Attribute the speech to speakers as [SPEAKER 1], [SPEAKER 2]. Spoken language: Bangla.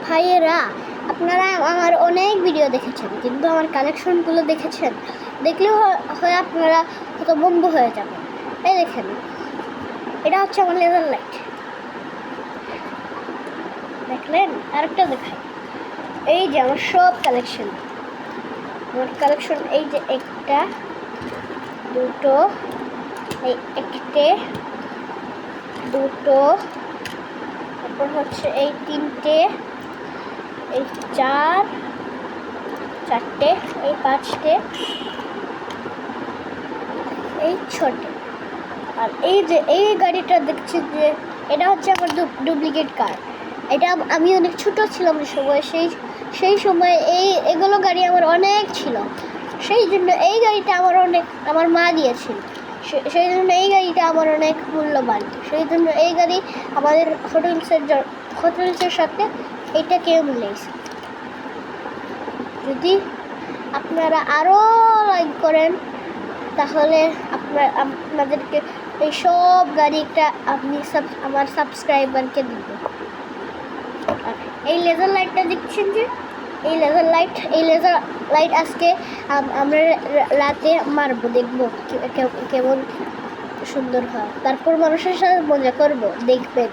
[SPEAKER 1] ভাইয়েরা, আপনারা আমার অনেক ভিডিও দেখেছেন, কিন্তু আমার কালেকশনগুলো দেখেছেন? দেখলেও হয় আপনারা হতভম্ব হয়ে যাবেন। এই দেখেন, এটা হচ্ছে আমার লেজার লাইট। দেখলেন? আরেকটা দেখাই। এই যে আমার সব কালেকশন, এই যে একটা, দুটো, এই একটে, দুটো, তারপর হচ্ছে এই তিনটে, এই চারটে, এই পাঁচটে, এই ছটে। আর এই যে এই গাড়িটা দেখছি যে এটা হচ্ছে আমার ডুপ্লিকেট কার। এটা আমি অনেক ছোট ছিলাম সময়, সেই সময় এগুলো গাড়ি আমার অনেক ছিল, সেই জন্য এই গাড়িটা আমার মা দিয়েছিল। সেই জন্য এই গাড়িটা আমার অনেক মূল্যবান। সেই জন্য এই গাড়ি আমাদের হোটেলসের সাথে এটা কেউ মিলেছে। যদি আপনারা আরও লাইক করেন তাহলে আপনাদেরকে এই সব গাড়িটা আমার সাবস্ক্রাইবারকে দিব। আর এই লেজার লাইটটা দেখছেন যে এই লেজার লাইট আজকে আমরা রাতে মারবো, দেখবো কেমন সুন্দর হয়। তারপর মানুষের সাথে মজা করবো, দেখবেন।